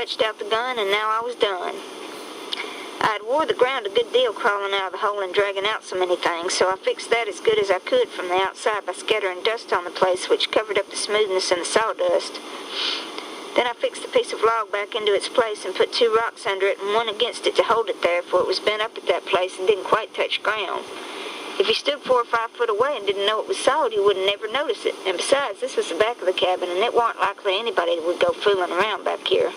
fetched out the gun, and now I was done. I had wore the ground a good deal crawling out of the hole and dragging out so many things, so I fixed that as good as I could from the outside by scattering dust on the place, which covered up the smoothness and the sawdust. Then I fixed the piece of log back into its place and put 2 rocks under it and one against it to hold it there, for it was bent up at that place and didn't quite touch ground. If you stood 4 or 5 foot away and didn't know it was solid, you wouldn't never notice it. And besides, this was the back of the cabin, and it wasn't likely anybody would go fooling around back here.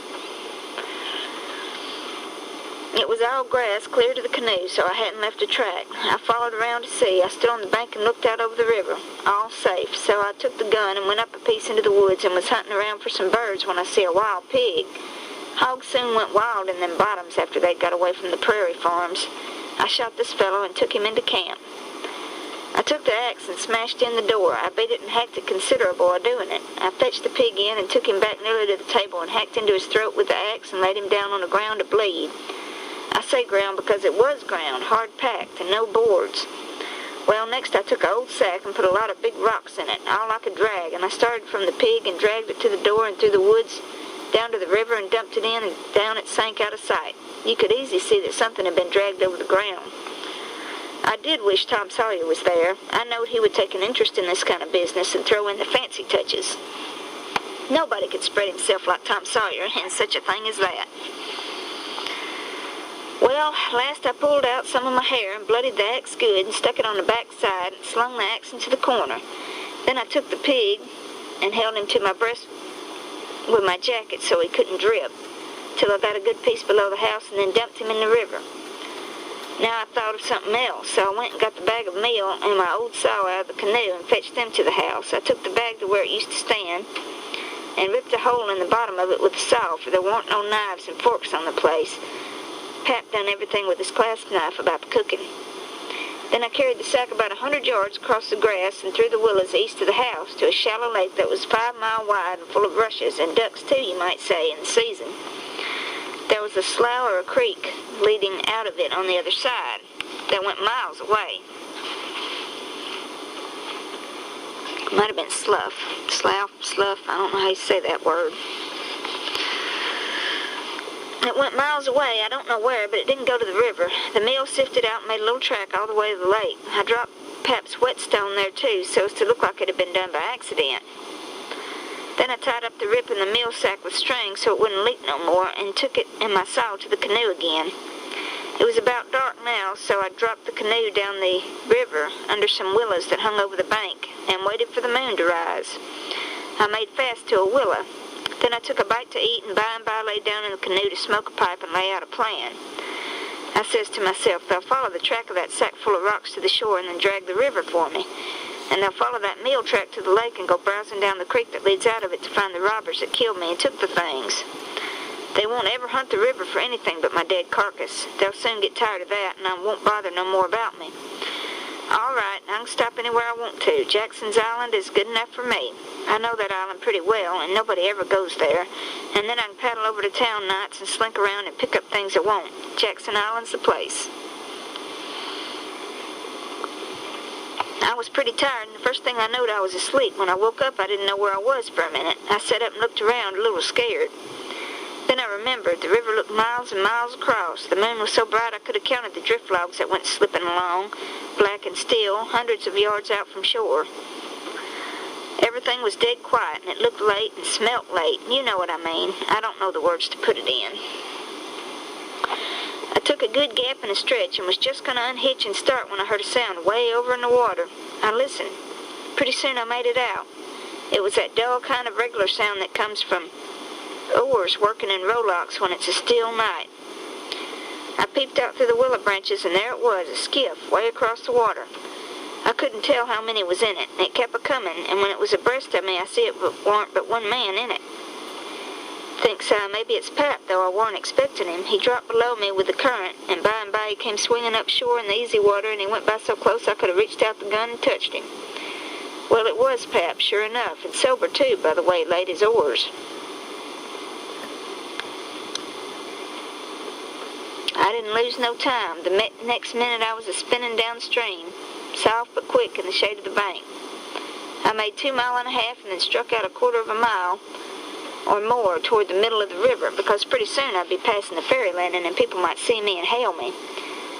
It was all grass clear to the canoe, so I hadn't left a track. I followed around to see. I stood on the bank and looked out over the river. All safe, so I took the gun and went up a piece into the woods and was hunting around for some birds when I see a wild pig. Hogs soon went wild in them bottoms after they got away from the prairie farms. I shot this fellow and took him into camp. I took the axe and smashed in the door. I beat it and hacked it considerable while doing it. I fetched the pig in and took him back nearly to the table and hacked into his throat with the axe and laid him down on the ground to bleed. I say ground because it was ground, hard packed, and no boards. Well, next I took an old sack and put a lot of big rocks in it, all I could drag, and I started from the pig and dragged it to the door and through the woods, down to the river and dumped it in, and down it sank out of sight. You could easily see that something had been dragged over the ground. I did wish Tom Sawyer was there. I knowed he would take an interest in this kind of business and throw in the fancy touches. Nobody could spread himself like Tom Sawyer in such a thing as that. Well, last I pulled out some of my hair and bloodied the axe good and stuck it on the back side and slung the axe into the corner. Then I took the pig and held him to my breast with my jacket so he couldn't drip, till I got a good piece below the house and then dumped him in the river. Now I thought of something else, so I went and got the bag of meal and my old saw out of the canoe and fetched them to the house. I took the bag to where it used to stand and ripped a hole in the bottom of it with the saw, for there weren't no knives and forks on the place. Pap done everything with his clasp knife about the cooking. Then I carried the sack about 100 yards across the grass and through the willows east of the house to a shallow lake that was 5 miles wide and full of rushes, and ducks too, you might say, in the season. There was a slough or a creek leading out of it on the other side that went miles away. Might have been slough, I don't know how you say that word. It went miles away, I don't know where, but it didn't go to the river. The meal sifted out and made a little track all the way to the lake. I dropped Pap's whetstone there too, so as to look like it had been done by accident. Then I tied up the rip in the meal sack with string so it wouldn't leak no more, and took it and my saw to the canoe again. It was about dark now, so I dropped the canoe down the river under some willows that hung over the bank, and waited for the moon to rise. I made fast to a willow. Then I took a bite to eat, and by and by laid down in the canoe to smoke a pipe and lay out a plan. I says to myself, they'll follow the track of that sack full of rocks to the shore and then drag the river for me. And they'll follow that meal track to the lake and go browsing down the creek that leads out of it to find the robbers that killed me and took the things. They won't ever hunt the river for anything but my dead carcass. They'll soon get tired of that, and I won't bother no more about me. All right, I can stop anywhere I want to. Jackson's Island is good enough for me. I know that island pretty well, and nobody ever goes there. And then I can paddle over to town nights and slink around and pick up things I want. Jackson Island's the place. I was pretty tired, and the first thing I knowed I was asleep. When I woke up, I didn't know where I was for a minute. I sat up and looked around, a little scared. Then I remembered the river looked miles and miles across. The moon was so bright I could have counted the drift logs that went slipping along, black and still, hundreds of yards out from shore. Everything was dead quiet, and it looked late and smelt late. You know what I mean. I don't know the words to put it in. I took a good gap and a stretch and was just going to unhitch and start when I heard a sound way over in the water. I listened. Pretty soon I made it out. It was that dull kind of regular sound that comes from oars working in rowlocks when it's a still night. I peeped out through the willow branches, and there it was, a skiff way across the water. I couldn't tell how many was in it, and it kept a-coming, and when it was abreast of me, I see it warn't but one man in it. Thinks I, maybe it's Pap, though I warn't expecting him. He dropped below me with the current, and by he came swinging up shore in the easy water, and he went by so close I could have reached out the gun and touched him. Well, it was Pap, sure enough, and sober too, by the way he laid his oars. I didn't lose no time. The next minute I was a-spinning downstream, soft but quick in the shade of the bank. I made 2.5 miles and then struck out 1/4 of a mile, or more toward the middle of the river, because pretty soon I'd be passing the ferry landing and people might see me and hail me.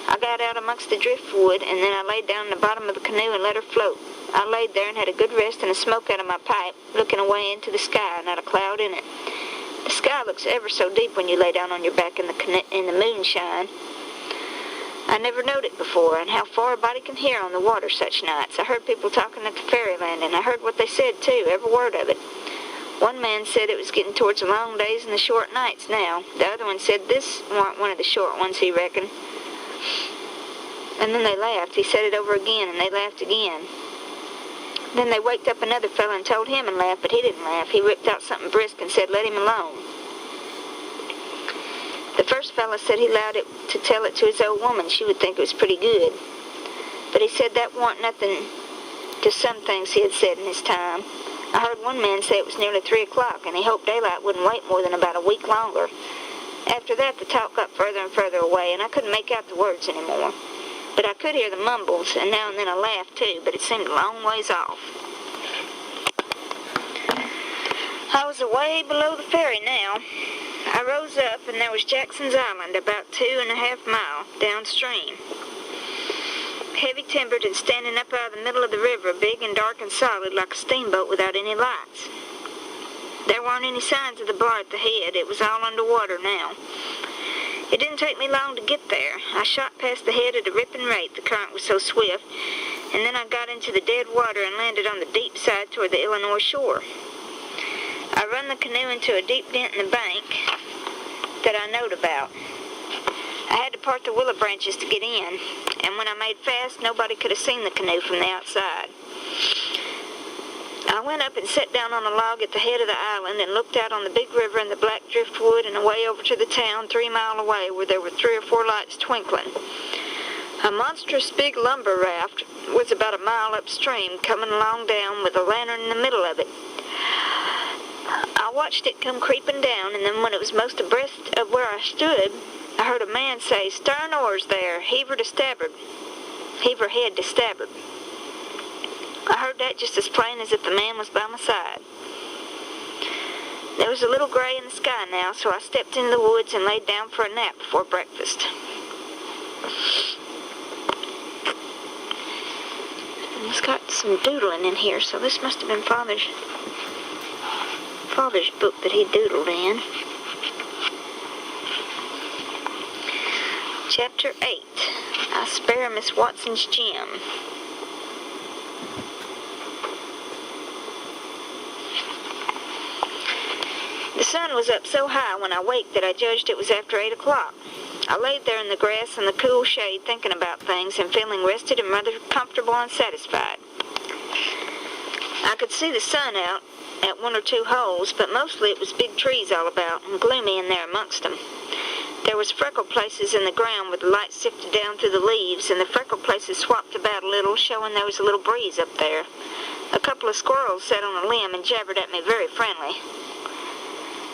I got out amongst the driftwood, and then I laid down in the bottom of the canoe and let her float. I laid there and had a good rest and a smoke out of my pipe, looking away into the sky, not a cloud in it. The sky looks ever so deep when you lay down on your back in the moonshine. I never knowed it before, and how far a body can hear on the water such nights. I heard people talking at the ferry landing. I heard what they said, too, every word of it. One man said it was getting towards the long days and the short nights now. The other one said this weren't one of the short ones, he reckoned. And then they laughed. He said it over again, and they laughed again. Then they waked up another fellow and told him and laughed, but he didn't laugh. He ripped out something brisk and said, "Let him alone." The first fellow said he allowed it to tell it to his old woman. She would think it was pretty good. But he said that warn't nothing to some things he had said in his time. I heard one man say it was nearly 3 o'clock, and he hoped daylight wouldn't wait more than about a week longer. After that, the talk got further and further away, and I couldn't make out the words anymore. But I could hear the mumbles, and now and then a laugh, too, but it seemed a long ways off. I was away below the ferry now. I rose up, and there was Jackson's Island, about 2.5 miles downstream. Heavy timbered and standing up out of the middle of the river, big and dark and solid, like a steamboat without any lights. There weren't any signs of the bar at the head. It was all underwater now. It didn't take me long to get there. I shot past the head at a ripping rate, the current was so swift, and then I got into the dead water and landed on the deep side toward the Illinois shore. I run the canoe into a deep dent in the bank that I knowed about. I had to part the willow branches to get in, and when I made fast, nobody could have seen the canoe from the outside. I went up and sat down on a log at the head of the island and looked out on the big river and the black driftwood and away over to the town 3 miles away where there were 3 or 4 lights twinkling. A monstrous big lumber raft was about a mile upstream coming along down with a lantern in the middle of it. I watched it come creeping down, and then when it was most abreast of where I stood, I heard a man say, "Stern oars there, heave her to starboard. Heave her head to starboard." I heard that just as plain as if the man was by my side. There was a little gray in the sky now, so I stepped into the woods and laid down for a nap before breakfast. And it's got some doodling in here, so this must have been Father's book that he doodled in. Chapter 8. I Spare Miss Watson's Gem. The sun was up so high when I waked that I judged it was after 8 o'clock. I laid there in the grass in the cool shade thinking about things and feeling rested and rather comfortable and satisfied. I could see the sun out at 1 or 2 holes, but mostly it was big trees all about and gloomy in there amongst them. There was freckled places in the ground where the light sifted down through the leaves, and the freckled places swapped about a little, showing there was a little breeze up there. A couple of squirrels sat on a limb and jabbered at me very friendly.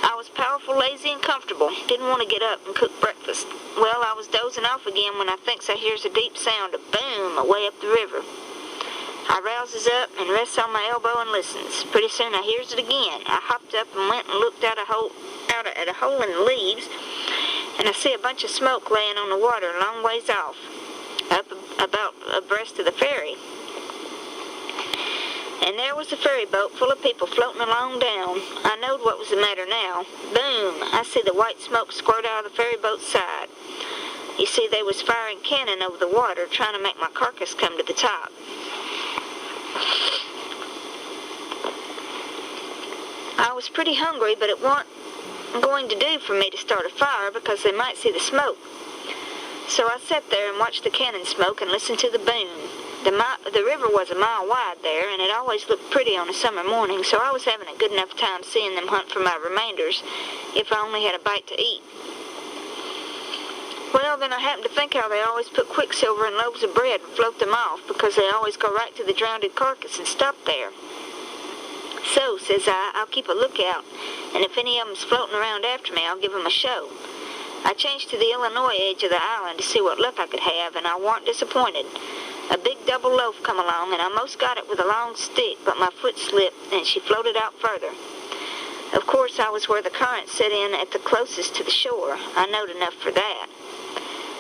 I was powerful lazy and comfortable. Didn't want to get up and cook breakfast. Well, I was dozing off again when I thinks I hears a deep sound of boom away up the river. I rouses up and rests on my elbow and listens. Pretty soon I hears it again. I hopped up and went and looked out at a hole in the leaves, and I see a bunch of smoke laying on the water a long ways off, up about abreast of the ferry. And there was the ferry boat full of people floating along down. I knowed what was the matter now. Boom! I see the white smoke squirt out of the ferry boat's side. You see, they was firing cannon over the water, trying to make my carcass come to the top. I was pretty hungry, but it wasn't going to do for me to start a fire because they might see the smoke. So I sat there and watched the cannon smoke and listened to the boom. The river was a mile wide there, and it always looked pretty on a summer morning, so I was having a good enough time seeing them hunt for my remainders if I only had a bite to eat. Well, then I happened to think how they always put quicksilver in loaves of bread and float them off, because they always go right to the drowned carcass and stop there. So, says I'll keep a lookout, and if any of 'em's floating around after me, I'll give 'em a show. I changed to the Illinois edge of the island to see what luck I could have, and I warn't disappointed. A big double loaf come along, and I most got it with a long stick, but my foot slipped, and she floated out further. Of course, I was where the current set in at the closest to the shore. I knowed enough for that.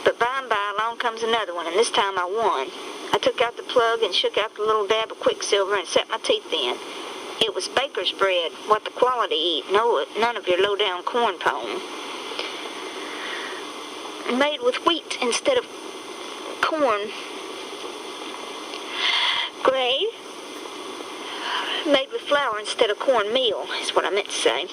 But by and by, along comes another one, and this time I won. I took out the plug and shook out the little dab of quicksilver and set my teeth in. It was baker's bread, what the quality eat, none of your low-down corn pone. Made with wheat instead of corn. Grade. Made with flour instead of cornmeal, is what I meant to say.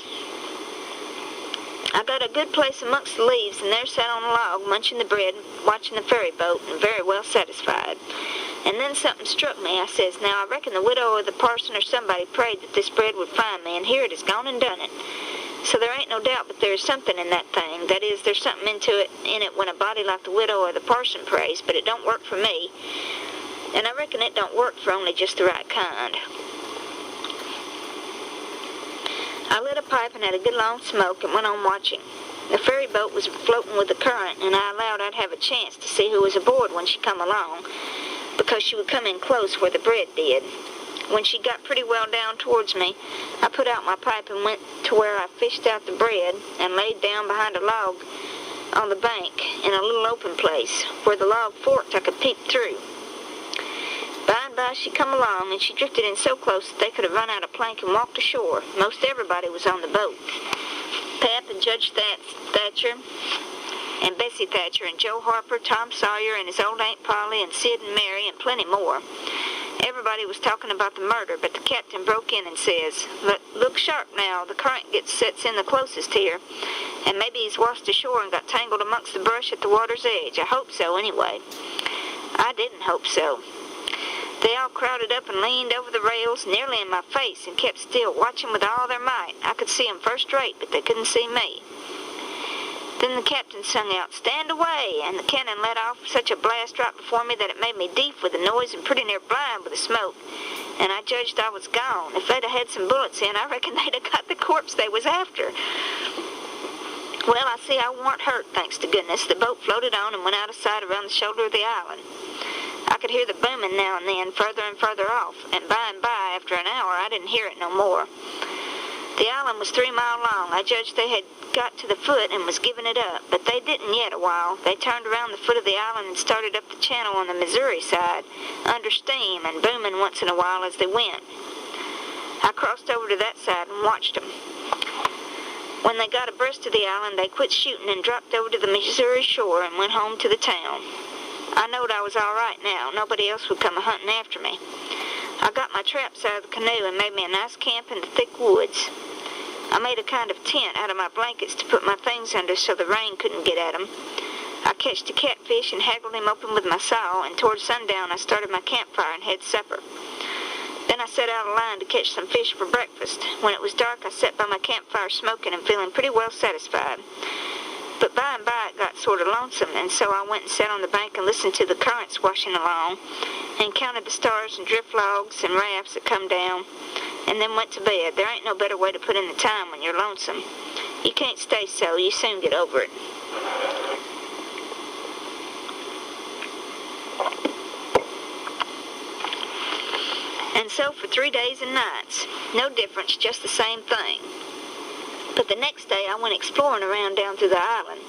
I got a good place amongst the leaves, and there sat on a log, munching the bread, watching the ferry boat, and very well satisfied. And then something struck me. I says, now I reckon the widow or the parson or somebody prayed that this bread would find me, and here it has gone and done it. So there ain't no doubt but there's something in that thing. That is, there's something in it when a body like the widow or the parson prays, but it don't work for me. And I reckon it don't work for only just the right kind. I lit a pipe and had a good long smoke and went on watching. The ferry boat was floating with the current, and I allowed I'd have a chance to see who was aboard when she come along, because she would come in close where the bread did. When she got pretty well down towards me, I put out my pipe and went to where I fished out the bread and laid down behind a log on the bank in a little open place. Where the log forked, I could peep through. By and by, she come along, and she drifted in so close that they could have run out a plank and walked ashore. Most everybody was on the boat. Pap and Judge Thatcher, and Bessie Thatcher, and Joe Harper, Tom Sawyer, and his old Aunt Polly, and Sid and Mary, and plenty more. Everybody was talking about the murder, but the captain broke in and says, look sharp now, the current sets in the closest here, and maybe he's washed ashore and got tangled amongst the brush at the water's edge. I hope so, anyway. I didn't hope so. They all crowded up and leaned over the rails nearly in my face and kept still, watching with all their might. I could see 'em first rate, but they couldn't see me. Then the captain sung out, stand away, and the cannon let off such a blast right before me that it made me deaf with the noise and pretty near blind with the smoke. And I judged I was gone. If they'd have had some bullets in, I reckon they'd have got the corpse they was after. Well, I see I warn't hurt, thanks to goodness. The boat floated on and went out of sight around the shoulder of the island. I could hear the booming now and then, further and further off, and by, after an hour, I didn't hear it no more. The island was 3 miles long. I judged they had got to the foot and was giving it up, but they didn't yet a while. They turned around the foot of the island and started up the channel on the Missouri side, under steam and booming once in a while as they went. I crossed over to that side and watched them. When they got abreast of the island, they quit shooting and dropped over to the Missouri shore and went home to the town. I knowed I was all right now. Nobody else would come a-hunting after me. I got my traps out of the canoe and made me a nice camp in the thick woods. I made a kind of tent out of my blankets to put my things under so the rain couldn't get at 'em. I catched a catfish and haggled him open with my saw, and toward sundown I started my campfire and had supper. Then I set out a line to catch some fish for breakfast. When it was dark, I sat by my campfire smoking and feeling pretty well satisfied. But by and by it got sort of lonesome, and so I went and sat on the bank and listened to the currents washing along, and counted the stars and drift logs and rafts that come down, and then went to bed. There ain't no better way to put in the time when you're lonesome. You can't stay so. You soon get over it. And so for 3 days and nights. No difference, just the same thing. But the next day I went exploring around down through the island.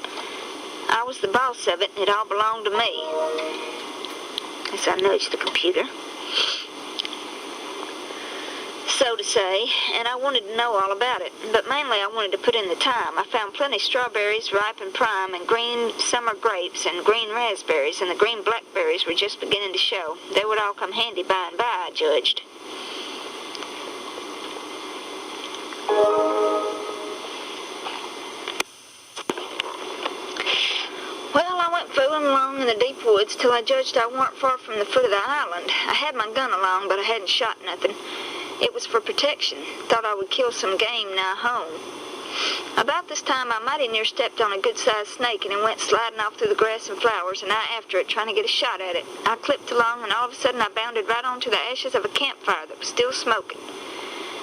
I was the boss of it, and it all belonged to me. As I nudged the computer, so to say, and I wanted to know all about it. But mainly I wanted to put in the time. I found plenty of strawberries, ripe and prime, and green summer grapes, and green raspberries, and the green blackberries were just beginning to show. They would all come handy by and by, I judged. Well, I went fooling along in the deep woods till I judged I weren't far from the foot of the island. I had my gun along, but I hadn't shot nothing. It was for protection. Thought I would kill some game nigh home. About this time, I mighty near stepped on a good-sized snake, and it went sliding off through the grass and flowers, and I after it, trying to get a shot at it. I clipped along, and all of a sudden I bounded right onto the ashes of a campfire that was still smoking.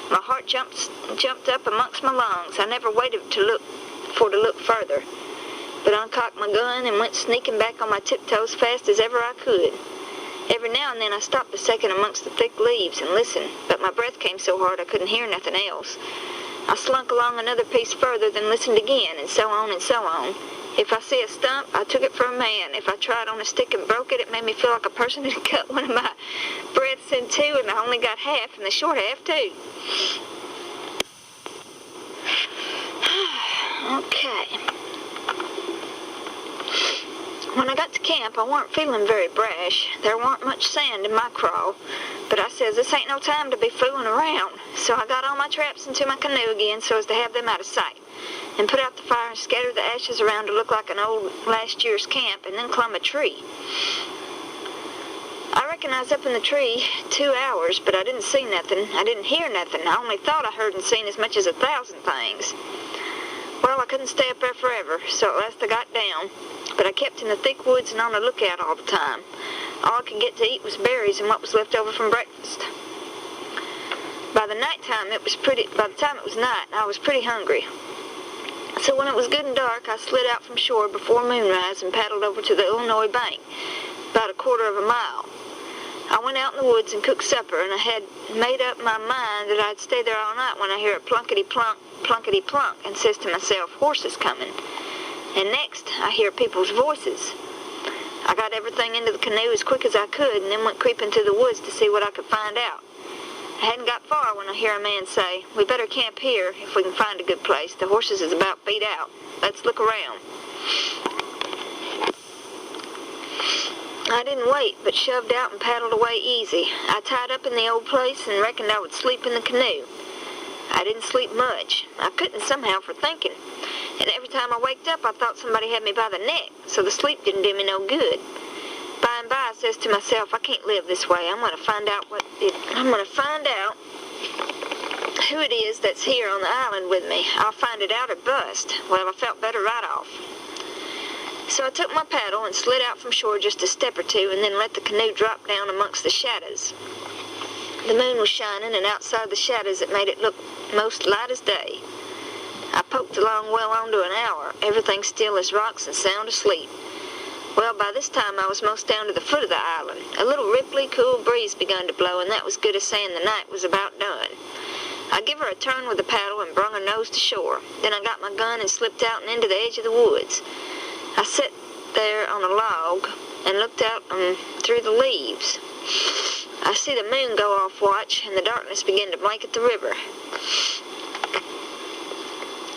My heart jumped up amongst my lungs. I never waited to look further, but uncocked my gun and went sneaking back on my tiptoes fast as ever I could. Every now and then I stopped a second amongst the thick leaves and listened, but my breath came so hard I couldn't hear nothing else. I slunk along another piece further, then listened again, and so on and so on. If I see a stump, I took it for a man. If I tried on a stick and broke it, it made me feel like a person had cut one of my breaths in two, and I only got half, and the short half, too. Okay. When I got to camp, I weren't feeling very brash. There weren't much sand in my crawl, but I says this ain't no time to be fooling around. So I got all my traps into my canoe again so as to have them out of sight, and put out the fire and scattered the ashes around to look like an old last year's camp, and then climb a tree. I reckon I was up in the tree 2 hours, but I didn't see nothing. I didn't hear nothing. I only thought I heard and seen as much as 1,000 things. Well, I couldn't stay up there forever, so at last I got down, but I kept in the thick woods and on the lookout all the time. All I could get to eat was berries and what was left over from breakfast. By the time it was night, I was pretty hungry. So when it was good and dark, I slid out from shore before moonrise and paddled over to the Illinois bank, about 1/4 mile. I went out in the woods and cooked supper, and I had made up my mind that I'd stay there all night when I hear a plunkety-plunk, plunkety-plunk, and says to myself, horses coming. And next, I hear people's voices. I got everything into the canoe as quick as I could, and then went creeping through the woods to see what I could find out. I hadn't got far when I hear a man say, "We better camp here if we can find a good place. The horses is about beat out. Let's look around." I didn't wait, but shoved out and paddled away easy. I tied up in the old place and reckoned I would sleep in the canoe. I didn't sleep much. I couldn't somehow for thinking. And every time I waked up, I thought somebody had me by the neck, so the sleep didn't do me no good. By and by, I says to myself, I can't live this way. I'm going to find out who it is that's here on the island with me. I'll find it out or bust. Well, I felt better right off. So I took my paddle and slid out from shore just a step or two, and then let the canoe drop down amongst the shadows. The moon was shining, and outside the shadows it made it look most light as day. I poked along well on to an hour, everything still as rocks and sound asleep. Well, by this time I was most down to the foot of the island. A little ripply, cool breeze begun to blow, and that was good as saying the night was about done. I give her a turn with the paddle and brung her nose to shore. Then I got my gun and slipped out and into the edge of the woods. I sat there on a log and looked out through the leaves. I see the moon go off watch, and the darkness begin to blanket the river.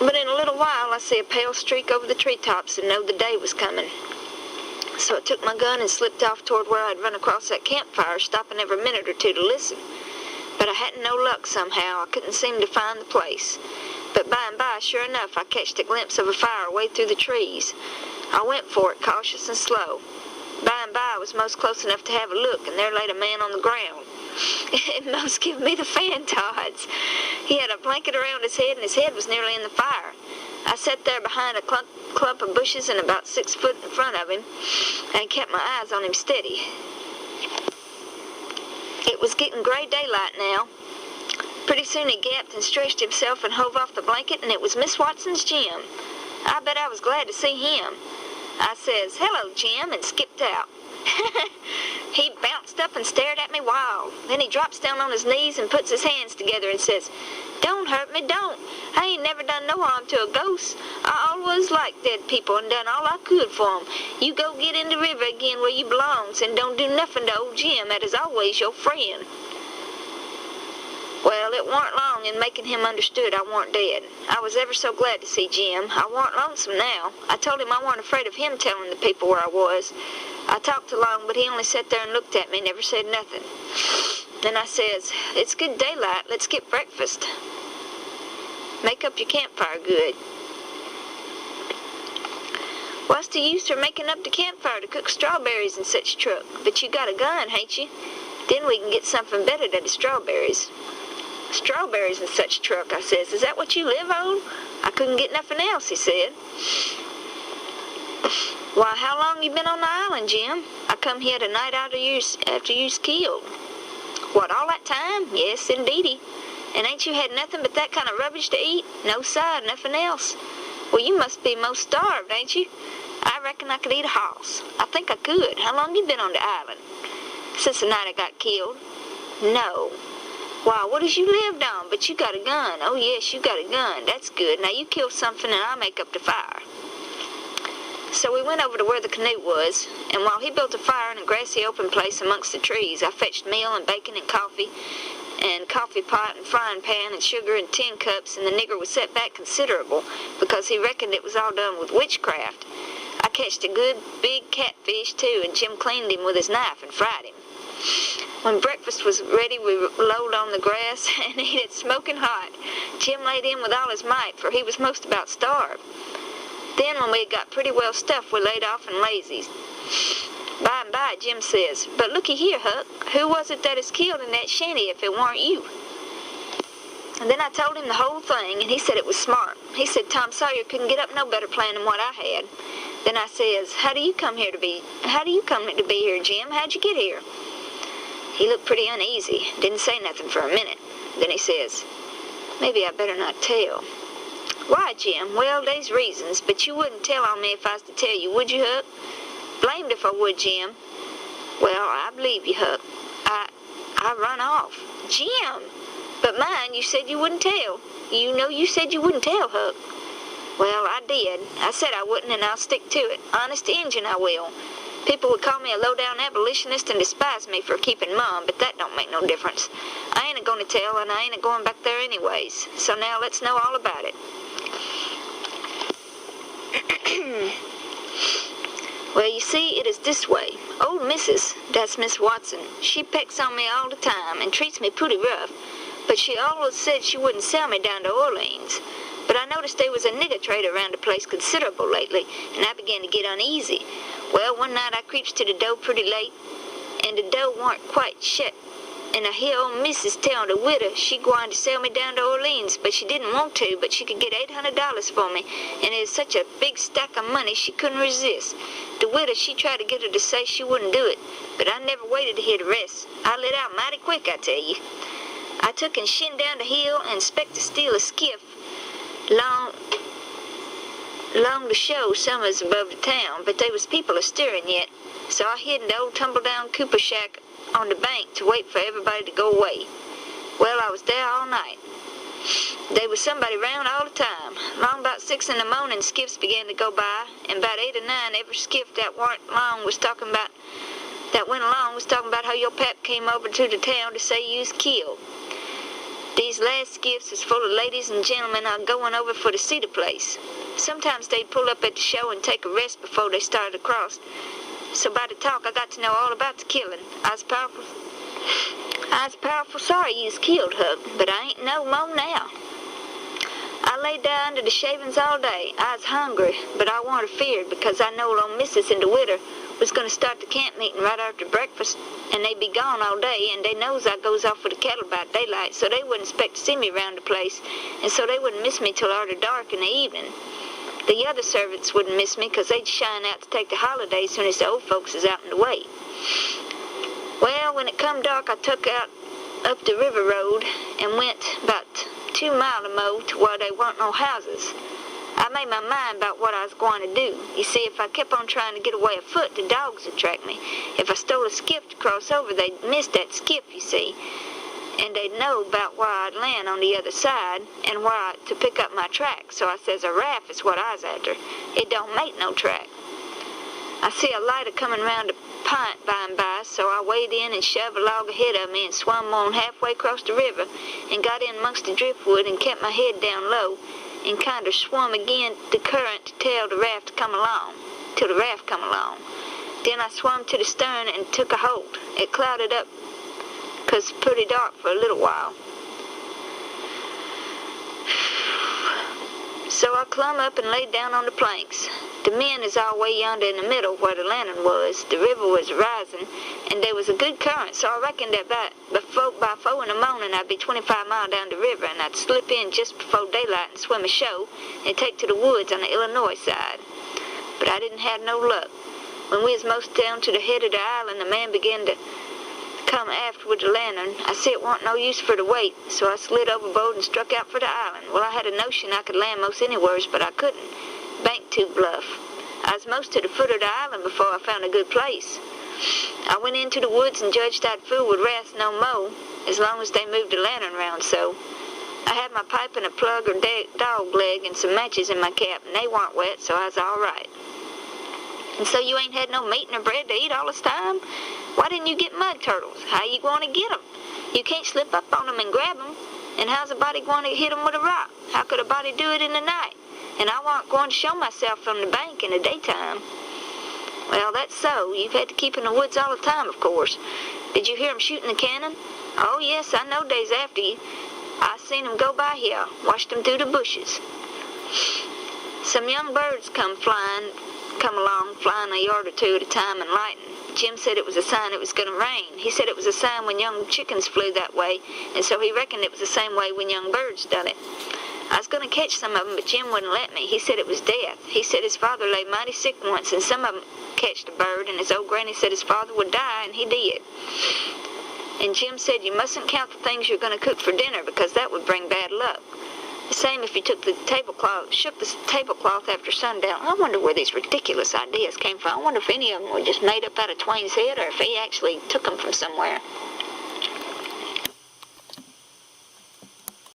But in a little while, I see a pale streak over the treetops and knowed the day was coming. So I took my gun and slipped off toward where I'd run across that campfire, stopping every minute or two to listen. But I hadn't no luck somehow. I couldn't seem to find the place. But by and by, sure enough, I catched a glimpse of a fire way through the trees. I went for it, cautious and slow. By and by, I was most close enough to have a look, and there laid a man on the ground. It most gave me the fan-tods. He had a blanket around his head, and his head was nearly in the fire. I sat there behind a clump of bushes and about 6 foot in front of him, and kept my eyes on him steady. It was getting gray daylight now. Pretty soon he gapped and stretched himself and hove off the blanket, and it was Miss Watson's Jim. I bet I was glad to see him. I says, "Hello, Jim," and skipped out. He bounced up and stared at me wild. Then he drops down on his knees and puts his hands together and says, "Don't hurt me, don't. I ain't never done no harm to a ghost. I always liked dead people and done all I could for 'em. You go get in the river again where you belongs, and don't do nothing to old Jim, that is always your friend." Well, it warn't long in making him understood I warn't dead. I was ever so glad to see Jim. I warn't lonesome now. I told him I warn't afraid of him telling the people where I was. I talked along, but he only sat there and looked at me, never said nothing. Then I says, "It's good daylight. Let's get breakfast. Make up your campfire good." "What's the use of making up the campfire to cook strawberries and such truck? But you got a gun, hain't you? Then we can get something better than the strawberries." "Strawberries and such truck," I says. "Is that what you live on?" "I couldn't get nothing else," he said. "Why, how long you been on the island, Jim?" "I come here the night after you's killed." "What, all that time?" "Yes, indeedy." "And ain't you had nothing but that kind of rubbish to eat?" "No, sir, nothing else." "Well, you must be most starved, ain't you?" "I reckon I could eat a hoss." "I think I could. How long you been on the island?" "Since the night I got killed." "No." Why, what has you lived on? But you got a gun. Oh, yes, you got a gun. That's good. Now you kill something and I'll make up the fire. So we went over to where the canoe was, and while he built a fire in a grassy open place amongst the trees, I fetched meal and bacon and coffee pot and frying pan and sugar and tin cups, and the nigger was set back considerable because he reckoned it was all done with witchcraft. I catched a good big catfish too, and Jim cleaned him with his knife and fried him. When breakfast was ready, we rolled on the grass and ate it smoking hot. Jim laid in with all his might, for he was most about starved. Then, when we had got pretty well stuffed, we laid off in lazies. By and by, Jim says, "But looky here, Huck, who was it that is killed in that shanty if it weren't you?" And then I told him the whole thing, and he said it was smart. He said Tom Sawyer couldn't get up no better plan than what I had. Then I says, How do you come to be here, Jim? How'd you get here?" He looked pretty uneasy, didn't say nothing for a minute. Then he says, "Maybe I better not tell." "Why, Jim?" "Well, they's reasons, but you wouldn't tell on me if I was to tell you, would you, Huck?" "Blamed if I would, Jim." "Well, I believe you, Huck. I run off." "Jim!" "But mind, you said you wouldn't tell. You know you said you wouldn't tell, Huck." "Well, I did. I said I wouldn't, and I'll stick to it. Honest Injun, I will. People would call me a low-down abolitionist and despise me for keeping mum, but that don't make no difference. I ain't a-going to tell, and I ain't a-going back there anyways. So now let's know all about it." "Well, you see, it is this way. Old Missus, that's Miss Watson, she pecks on me all the time and treats me pretty rough, but she always said she wouldn't sell me down to Orleans. But I noticed there was a nigger trader around the place considerable lately, and I began to get uneasy. Well, one night I creeps to the door pretty late, and the door warn't quite shut, and I hear old Missus tell the widow she gwine to sell me down to Orleans, but she didn't want to, but she could get $800 for me, and it was such a big stack of money she couldn't resist. The widow, she tried to get her to say she wouldn't do it, but I never waited to hear the rest. I let out mighty quick, I tell you. I took and shinned down the hill and spec to steal a skiff long to show somewheres above the town, but they was people a-stirring yet, so I hid in the old tumble-down cooper shack on the bank to wait for everybody to go away. Well, I was there all night. There was somebody round all the time. Long about 6 in the morning, skiffs began to go by, and about 8 or 9, every skiff that went along was talking about how your pap came over to the town to say you was killed. These last skiffs was full of ladies and gentlemen going over for to see the place. Sometimes they'd pull up at the show and take a rest before they started across. So by the talk, I got to know all about the killing. I was powerful sorry you was killed, Huck, but I ain't no more now. I laid there under the shavings all day. I was hungry, but I warn't afeared because I knowed old Missus and the widow was going to start the camp meeting right after breakfast, and they'd be gone all day, and they knows I goes off with the cattle about daylight, so they wouldn't expect to see me around the place, and so they wouldn't miss me till after dark in the evening. The other servants wouldn't miss me because they'd shine out to take the holidays soon as the old folks is out in the way. Well, when it come dark, I took out up the river road and went about 2 miles or more to where there weren't no houses. I made my mind about what I was going to do. You see, if I kept on trying to get away afoot, the dogs would track me. If I stole a skiff to cross over, they'd miss that skiff, you see, and they'd know about where I'd land on the other side and where to pick up my track. So I says a raft is what I was after. It don't make no track. I see a lighter coming round the pint by and by, so I waded in and shoved a log ahead of me and swum on halfway across the river and got in amongst the driftwood and kept my head down low and kind of swum again the current to tell the raft to come along, till the raft come along. Then I swum to the stern and took a hold. It clouded up 'cause it's pretty dark for a little while. So I clumb up and laid down on the planks. The men is all way yonder in the middle where the lantern was. The river was rising, and there was a good current, so I reckoned that by 4 in the morning I'd be 25 miles down the river, and I'd slip in just before daylight and swim ashore and take to the woods on the Illinois side. But I didn't have no luck. When we was most down to the head of the island, the man began to come aft with the lantern. I see it wasn't no use for to wait, so I slid overboard and struck out for the island. Well, I had a notion I could land most anywheres, but I couldn't. Bank too bluff. I was most to the foot of the island before I found a good place. I went into the woods and judged I'd fool with wrath no more, as long as they moved the lantern around so. I had my pipe and a plug or dog leg and some matches in my cap, and they weren't wet, so I was all right. And so you ain't had no meat nor bread to eat all this time? Why didn't you get mud turtles? How you going to get them? You can't slip up on them and grab them. And how's a body going to hit them with a rock? How could a body do it in the night? And I wasn't going to show myself from the bank in the daytime. Well, that's so. You've had to keep in the woods all the time, of course. Did you hear 'em shooting the cannon? Oh, yes, I know days after you. I seen 'em go by here, watched 'em through the bushes. Some young birds come along, flying a yard or two at a time and lighting. Jim said it was a sign it was going to rain. He said it was a sign when young chickens flew that way, and so he reckoned it was the same way when young birds done it. I was going to catch some of 'em, but Jim wouldn't let me. He said it was death. He said his father lay mighty sick once, and some of 'em catched a bird, and his old granny said his father would die, and he did. And Jim said you mustn't count the things you're going to cook for dinner, because that would bring bad luck. The same if you shook the tablecloth after sundown. I wonder where these ridiculous ideas came from. I wonder if any of them were just made up out of Twain's head, or if he actually took them from somewhere.